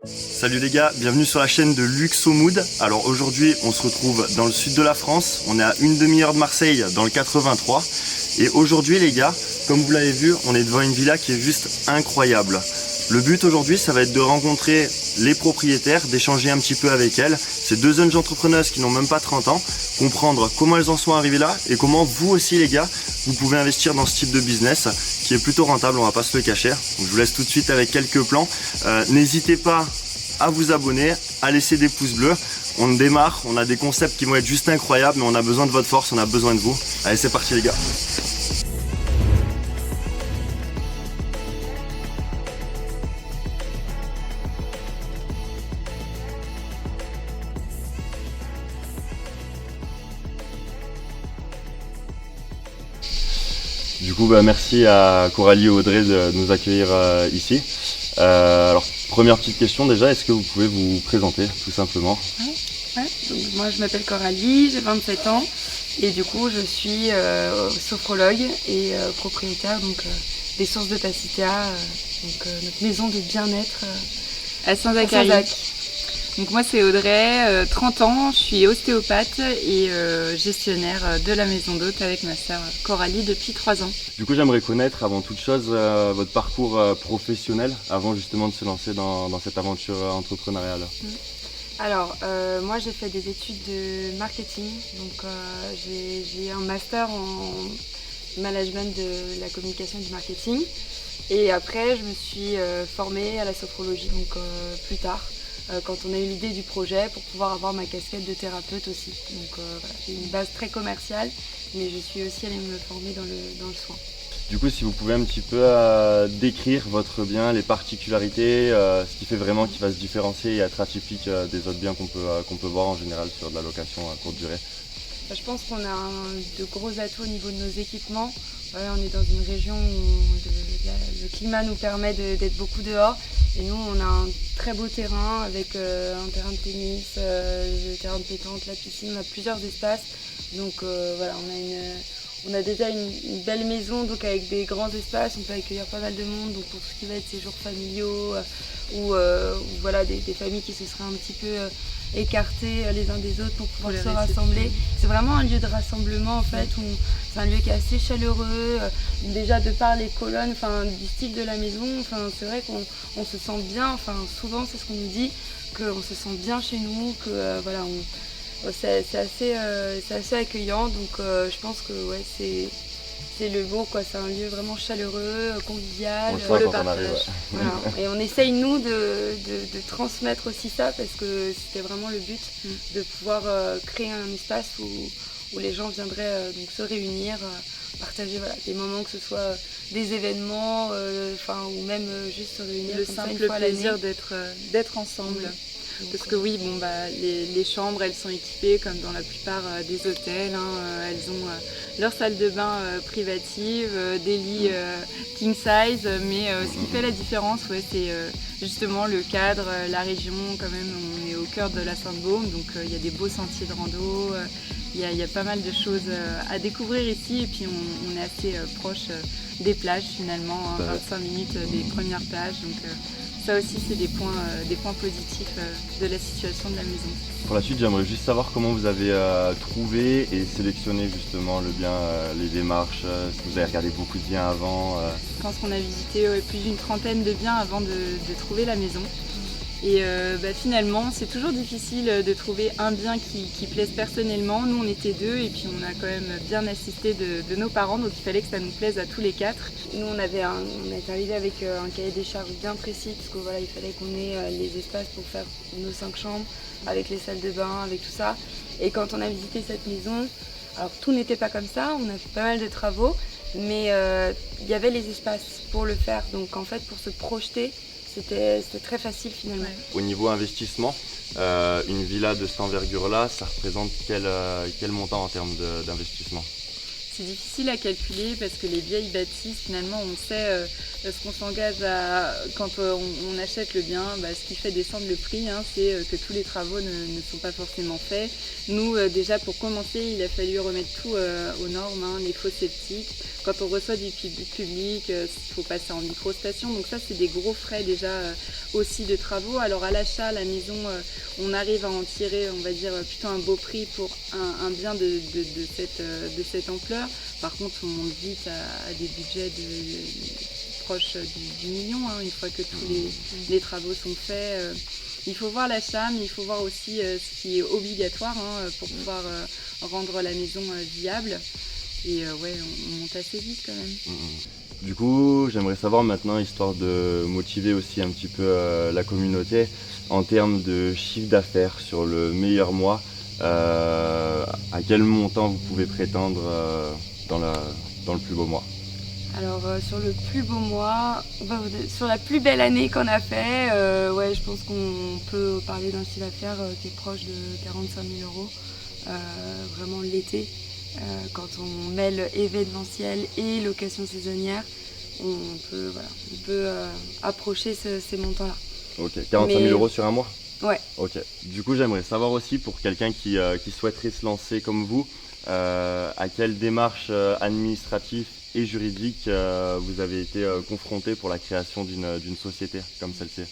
Salut les gars, bienvenue sur la chaîne de Luxo Mood. Alors aujourd'hui on se retrouve dans le sud de la France, on est à une demi-heure de Marseille dans le 83. Et aujourd'hui les gars, comme vous l'avez vu, on est devant une villa qui est juste incroyable. Le but aujourd'hui ça va être de rencontrer les propriétaires, d'échanger un petit peu avec elles. C'est deux jeunes entrepreneuses qui n'ont même pas 30 ans, comprendre comment elles en sont arrivées là et comment vous aussi les gars, vous pouvez investir dans ce type de business qui est plutôt rentable, on va pas se le cacher. Donc, je vous laisse tout de suite avec quelques plans. N'hésitez pas à vous abonner, à laisser des pouces bleus. On démarre, on a des concepts qui vont être juste incroyables, mais on a besoin de votre force, on a besoin de vous. Allez, c'est parti les gars. Du coup, merci à Coralie et Audrey de nous accueillir ici. Alors, première petite question déjà, est-ce que vous pouvez vous présenter tout simplement? Ouais. Donc, moi je m'appelle Coralie, j'ai 27 ans et du coup je suis sophrologue et propriétaire des Sources de Tacita, notre maison de bien-être à Saint-Zacharie. Donc moi c'est Audrey, 30 ans, je suis ostéopathe et gestionnaire de la maison d'hôte avec ma sœur Coralie depuis 3 ans. Du coup j'aimerais connaître avant toute chose votre parcours professionnel avant justement de se lancer dans cette aventure entrepreneuriale. Alors moi j'ai fait des études de marketing, donc j'ai un master en management de la communication et du marketing et après je me suis formée à la sophrologie plus tard. Quand on a eu l'idée du projet pour pouvoir avoir ma casquette de thérapeute aussi. Donc voilà, j'ai une base très commerciale, mais je suis aussi allée me former dans le soin. Du coup, si vous pouvez un petit peu décrire votre bien, les particularités, ce qui fait vraiment qu'il va se différencier et être atypique des autres biens qu'on peut voir en général sur de la location à courte durée. Je pense qu'on a de gros atouts au niveau de nos équipements. On est dans une région où le climat nous permet d'être beaucoup dehors. Et nous, on a un très beau terrain avec un terrain de tennis, le terrain de pétanque, la piscine, on a plusieurs espaces. Donc voilà, on a déjà une belle maison donc avec des grands espaces, on peut accueillir pas mal de monde. Donc pour tout ce qui va être séjours familiaux ou voilà, des familles qui se seraient un petit peu écartées les uns des autres pour pouvoir se rassembler. C'est vraiment un lieu de rassemblement en fait, c'est un lieu qui est assez chaleureux, déjà de par les colonnes, du style de la maison, c'est vrai qu'on se sent bien, souvent c'est ce qu'on nous dit, qu'on se sent bien chez nous, que voilà, c'est assez accueillant, donc je pense que ouais, c'est le mot quoi, c'est un lieu vraiment chaleureux, convivial, pour le partage. Voilà. Et on essaye nous de transmettre aussi ça parce que c'était vraiment le but de pouvoir créer un espace où les gens viendraient donc se réunir, partager voilà, des moments, que ce soit des événements, ou même juste se réunir. Le comme ça, simple une fois à l'année. plaisir d'être ensemble. Parce que oui, les chambres, elles sont équipées comme dans la plupart des hôtels. Elles ont leur salle de bain privative, des lits king size. Mais ce qui fait la différence, c'est justement le cadre, la région. Quand même, on est au cœur de la Sainte-Baume, donc il y a des beaux sentiers de rando. Il y a pas mal de choses à découvrir ici. Et puis on est assez proche des plages finalement, 25 minutes des premières plages. Donc, ça aussi, c'est des points positifs de la situation de la maison. Pour la suite, j'aimerais juste savoir comment vous avez trouvé et sélectionné justement le bien, les démarches, si vous avez regardé beaucoup de biens avant. Je pense qu'on a visité plus d'une trentaine de biens avant de trouver la maison. Et finalement, c'est toujours difficile de trouver un bien qui plaise personnellement. Nous, on était deux et puis on a quand même bien assisté de nos parents, donc il fallait que ça nous plaise à tous les quatre. Nous, on est arrivé avec un cahier des charges bien précis parce que voilà, il fallait qu'on ait les espaces pour faire nos 5 chambres, avec les salles de bain, avec tout ça. Et quand on a visité cette maison, alors tout n'était pas comme ça, on a fait pas mal de travaux, mais il y avait les espaces pour le faire. Donc en fait, pour se projeter, c'était très facile finalement. Ouais. Au niveau investissement, une villa de cette envergure-là, ça représente quel montant en termes d'investissement? C'est difficile à calculer parce que les vieilles bâtisses, finalement, on sait ce qu'on s'engage à quand on achète le bien. Ce qui fait descendre le prix, c'est que tous les travaux ne sont pas forcément faits. Nous, déjà, pour commencer, il a fallu remettre tout aux normes, les fosses sceptiques. Quand on reçoit du public, il faut passer en microstation. Donc ça, c'est des gros frais déjà aussi de travaux. Alors à l'achat, la maison, on arrive à en tirer, on va dire, plutôt un beau prix pour un bien de cette ampleur. Par contre, on monte vite à des budgets proches du million, une fois que tous les travaux sont faits. Il faut voir l'achat, mais il faut voir aussi ce qui est obligatoire pour pouvoir rendre la maison viable. Et on monte assez vite quand même. Du coup, j'aimerais savoir maintenant, histoire de motiver aussi un petit peu la communauté, en termes de chiffre d'affaires sur le meilleur mois, à quel montant vous pouvez prétendre dans le plus beau mois? Alors sur le plus beau mois, sur la plus belle année qu'on a fait, je pense qu'on peut parler d'un chiffre d'affaires qui est proche de 45 000 euros, vraiment l'été. Quand on mêle événementiel et location saisonnière, on peut approcher ces montants-là. Ok, 45 000 euros sur un mois? Ouais. Ok. Du coup, j'aimerais savoir aussi, pour quelqu'un qui souhaiterait se lancer comme vous, à quelle démarche administrative et juridique vous avez été confronté pour la création d'une société comme celle-ci?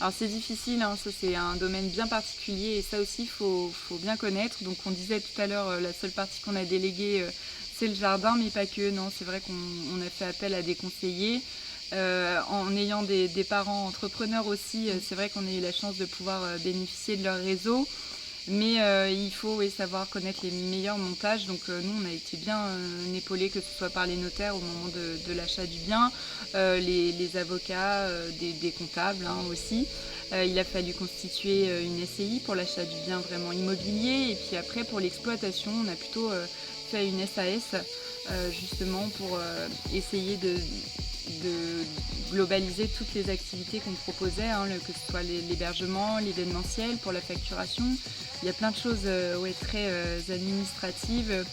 Alors c'est difficile, ça c'est un domaine bien particulier et ça aussi il faut bien connaître. Donc on disait tout à l'heure, la seule partie qu'on a déléguée c'est le jardin, mais pas que. Non, c'est vrai qu'on a fait appel à des conseillers. En ayant des parents entrepreneurs aussi, c'est vrai qu'on a eu la chance de pouvoir bénéficier de leur réseau. Mais il faut savoir connaître les meilleurs montages. Donc nous, on a été bien épaulés, que ce soit par les notaires au moment de l'achat du bien, les avocats, des comptables aussi. Il a fallu constituer une SCI pour l'achat du bien vraiment immobilier. Et puis après, pour l'exploitation, on a plutôt fait une SAS justement pour essayer de globaliser toutes les activités qu'on proposait, que ce soit l'hébergement, l'événementiel, pour la facturation. Il y a plein de choses très administratives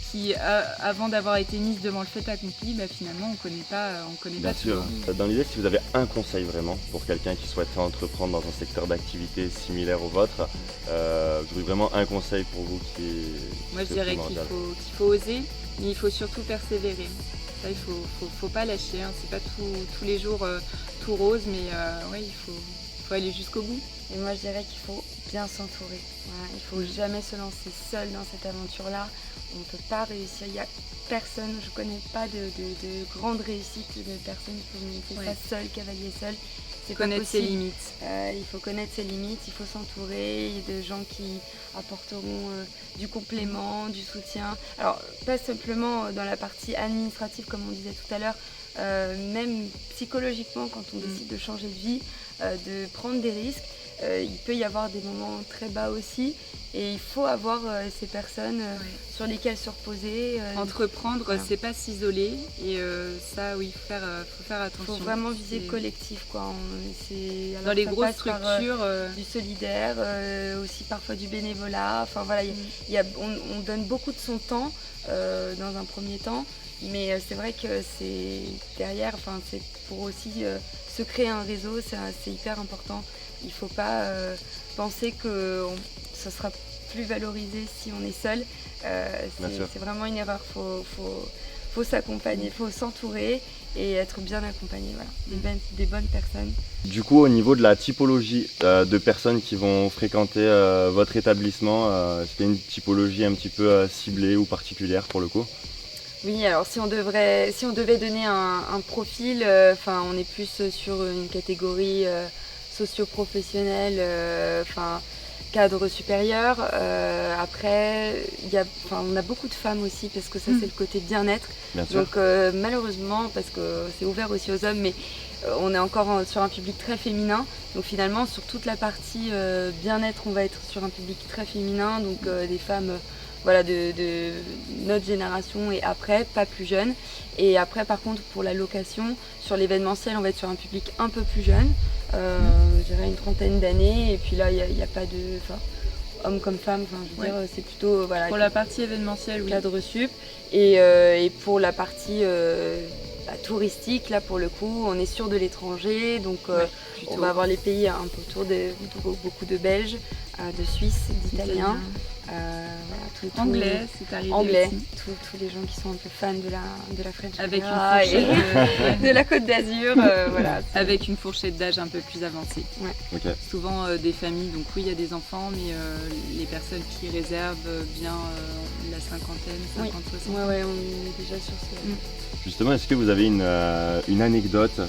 qui, avant d'avoir été mises devant le fait accompli, finalement on connaît pas Bien sûr. Dans l'idée, si vous avez un conseil vraiment pour quelqu'un qui souhaiterait entreprendre dans un secteur d'activité similaire au vôtre, vous avez vraiment un conseil pour vous qui est... Moi je dirais qu'il faut oser, mais il faut surtout persévérer. Ça, il faut pas lâcher, c'est pas tous les jours tout rose, mais il faut aller jusqu'au bout. Et moi je dirais qu'il faut bien s'entourer. Voilà, il faut jamais se lancer seul dans cette aventure-là. On ne peut pas réussir. Il n'y a personne, je ne connais pas de grande réussite de personnes qui peuvent monter ça seul, cavalier seul. C'est connaître ses limites. Il faut connaître ses limites, il faut s'entourer de gens qui apporteront du complément, du soutien. Alors, pas simplement dans la partie administrative, comme on disait tout à l'heure, même psychologiquement, quand on décide de changer de vie, de prendre des risques, il peut y avoir des moments très bas aussi. Et il faut avoir ces personnes sur lesquelles se reposer. Entreprendre, c'est pas s'isoler. Et ça, oui, faut faire attention. Il faut vraiment viser le collectif, quoi. Dans les grosses structures. Du solidaire, aussi parfois du bénévolat. Enfin voilà, on donne beaucoup de son temps dans un premier temps. Mais c'est vrai que c'est derrière, c'est pour aussi se créer un réseau, c'est hyper important. Il ne faut pas penser que ça sera plus valorisé si on est seul. C'est vraiment une erreur. Faut s'accompagner, il faut s'entourer et être bien accompagné. Voilà. Des bonnes personnes. Du coup, au niveau de la typologie de personnes qui vont fréquenter votre établissement, c'était une typologie un petit peu ciblée ou particulière pour le coup? Oui, alors si on devait donner un profil, on est plus sur une catégorie socio-professionnelle, cadre supérieur. Après, on a beaucoup de femmes aussi parce que ça c'est le côté bien-être. Donc malheureusement, parce que c'est ouvert aussi aux hommes, mais on est encore sur un public très féminin. Donc finalement, sur toute la partie bien-être, on va être sur un public très féminin, donc des femmes de notre génération et après, pas plus jeunes. Et après, par contre, pour la location, sur l'événementiel, on va être sur un public un peu plus jeune, je dirais une trentaine d'années. Et puis là, il n'y a pas de... hommes comme femmes, enfin, je veux dire, c'est plutôt voilà, Pour la partie événementielle, oui. cadre sup. Et pour la partie touristique, là pour le coup, on est sur de l'étranger, donc on va avoir les pays un peu autour, beaucoup de Belges, de Suisses, d'Italiens. Anglais, c'est arrivé anglais, aussi. tous les gens qui sont un peu fans de la French Avec une Riviera fourchette de la Côte d'Azur, voilà. Avec une fourchette d'âge un peu plus avancée. Ouais. Ok. Souvent des familles, donc oui, il y a des enfants, mais les personnes qui réservent bien la cinquantaine, 50, 60. Ouais, on est déjà sur ce... Justement, est-ce que vous avez une anecdote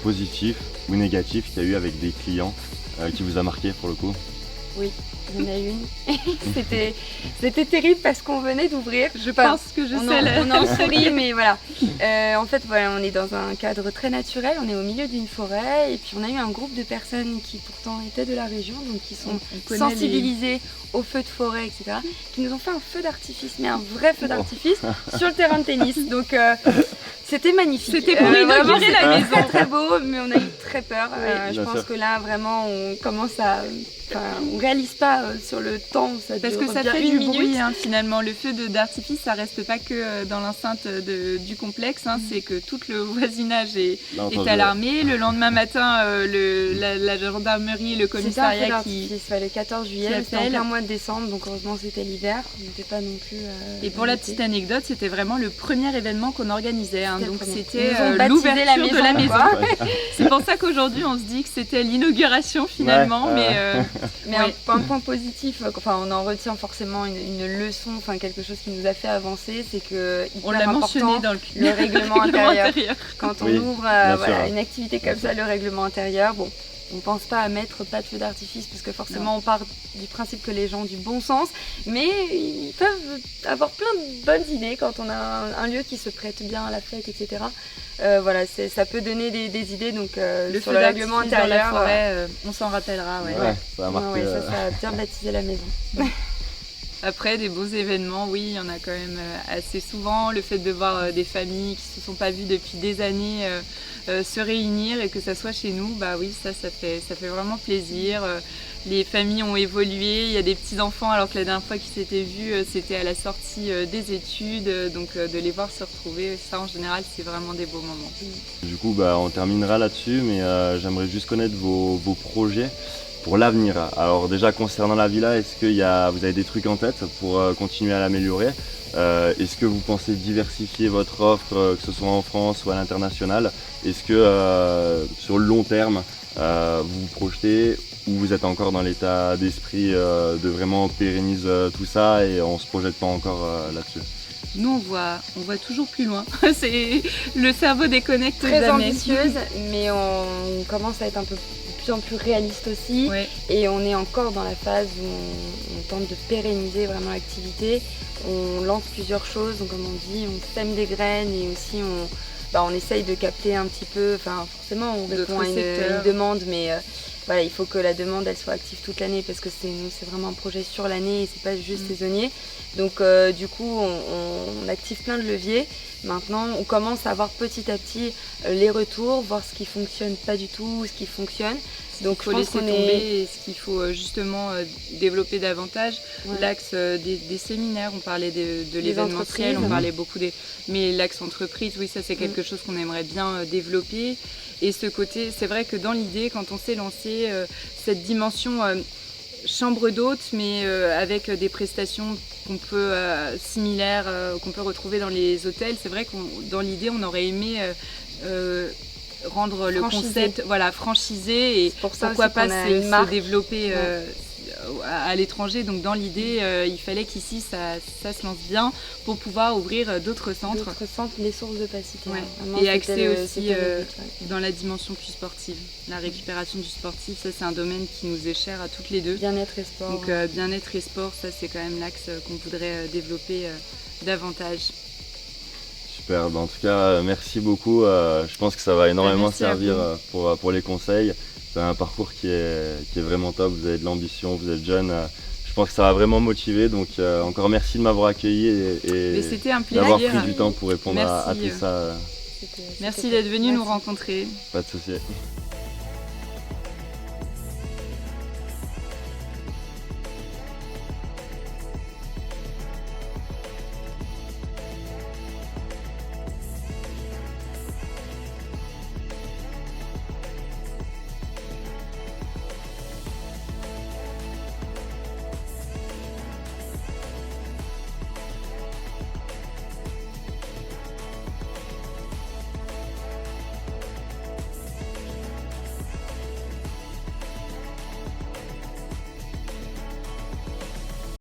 positive ou négative qu'il y a eu avec des clients qui vous a marqué pour le coup? Oui, il y en a une. C'était terrible parce qu'on venait d'ouvrir. Je pense que je sais. On en sourit, mais voilà. En fait, voilà, on est dans un cadre très naturel. On est au milieu d'une forêt et puis on a eu un groupe de personnes qui pourtant étaient de la région, donc qui sont sensibilisées aux feux de forêt, etc. Qui nous ont fait un feu d'artifice, mais un vrai feu d'artifice sur le terrain de tennis. Donc c'était magnifique. C'était pour inaugurer la maison. Très très beau, mais on a eu très peur. Je bien pense sûr. que là, vraiment, on commence à... on réalise pas sur le temps, ça Parce que dure ça bien fait une du minute. bruit finalement. Le feu d'artifice, ça reste pas que dans l'enceinte du complexe, c'est que tout le voisinage est alarmé. Le lendemain matin, la gendarmerie, le commissariat qui... C'était le 14 juillet, c'était en plein mois de décembre, donc heureusement c'était l'hiver, on n'était pas non plus... Et pour la petite anecdote, c'était vraiment le premier événement qu'on organisait, donc c'était Ils ont baptisé l'ouverture de la maison. quoi. C'est pour ça qu'aujourd'hui on se dit que c'était l'inauguration finalement, Mais un point positif, enfin on en retient forcément une leçon, enfin quelque chose qui nous a fait avancer, c'est que on l'a mentionné dans le règlement intérieur. Quand on Oui, ouvre sûr. une activité comme ça, le règlement intérieur, bon, on pense pas à mettre pas de feu d'artifice parce que forcément on part du principe que les gens ont du bon sens, mais ils peuvent avoir plein de bonnes idées quand on a un lieu qui se prête bien à la fête, etc. Voilà, ça peut donner des idées, donc sur le règlement intérieur, dans la forêt, on s'en rappellera. Ça a marqué. ça a bien baptisé la maison. Après, des beaux événements, oui, il y en a quand même assez souvent. Le fait de voir des familles qui ne se sont pas vues depuis des années se réunir et que ça soit chez nous, bah oui, ça fait vraiment plaisir. Les familles ont évolué, il y a des petits-enfants alors que la dernière fois qu'ils s'étaient vus, c'était à la sortie des études. Donc de les voir se retrouver, ça en général, c'est vraiment des beaux moments. Du coup, on terminera là-dessus, mais j'aimerais juste connaître vos projets pour l'avenir. Alors déjà, concernant la villa, est-ce que vous avez des trucs en tête pour continuer à l'améliorer? Est-ce que vous pensez diversifier votre offre, que ce soit en France ou à l'international? Est-ce que sur le long terme, vous vous projetez, ou vous êtes encore dans l'état d'esprit de vraiment pérenniser tout ça et on se projette pas encore là-dessus? Nous, on voit toujours plus loin. C'est le cerveau déconnecte très jamais. Ambitieuse, mais on commence à être un peu de plus en plus réaliste aussi. Ouais. Et on est encore dans la phase où on tente de pérenniser vraiment l'activité. On lance plusieurs choses, donc comme on dit, on sème des graines et aussi on essaye de capter un petit peu. Enfin, forcément, on répond à une demande, mais voilà, il faut que la demande elle soit active toute l'année parce que c'est vraiment un projet sur l'année et c'est pas juste saisonnier. Donc du coup on active plein de leviers. Maintenant on commence à voir petit à petit les retours, voir ce qui fonctionne pas du tout, ce qui fonctionne. Donc il faut laisser tomber et ce qu'il faut justement développer davantage. Ouais. L'axe des séminaires, on parlait de l'événementiel, on parlait beaucoup mais l'axe entreprise, oui, ça c'est quelque chose qu'on aimerait bien développer. Et ce côté, c'est vrai que dans l'idée, quand on s'est lancé, cette dimension chambre d'hôte, mais avec des prestations similaires qu'on peut retrouver dans les hôtels, c'est vrai que dans l'idée, on aurait aimé rendre le concept franchisé et pourquoi pas se développer à l'étranger. Donc dans l'idée, il fallait qu'ici ça se lance bien pour pouvoir ouvrir d'autres centres. D'autres centres, les sources de Pacité. Ouais. Et accès aussi dans la dimension plus sportive. La récupération du sportif, ça c'est un domaine qui nous est cher à toutes les deux. Bien-être et sport. Donc bien-être et sport, ça c'est quand même l'axe qu'on voudrait développer davantage. Super, en tout cas merci beaucoup, je pense que ça va énormément servir pour les conseils. C'est un parcours qui est vraiment top, vous avez de l'ambition, vous êtes jeune, je pense que ça va vraiment motiver, donc encore merci de m'avoir accueilli et d'avoir pris du temps pour répondre à tout ça. Merci d'être venu nous rencontrer. Pas de souci.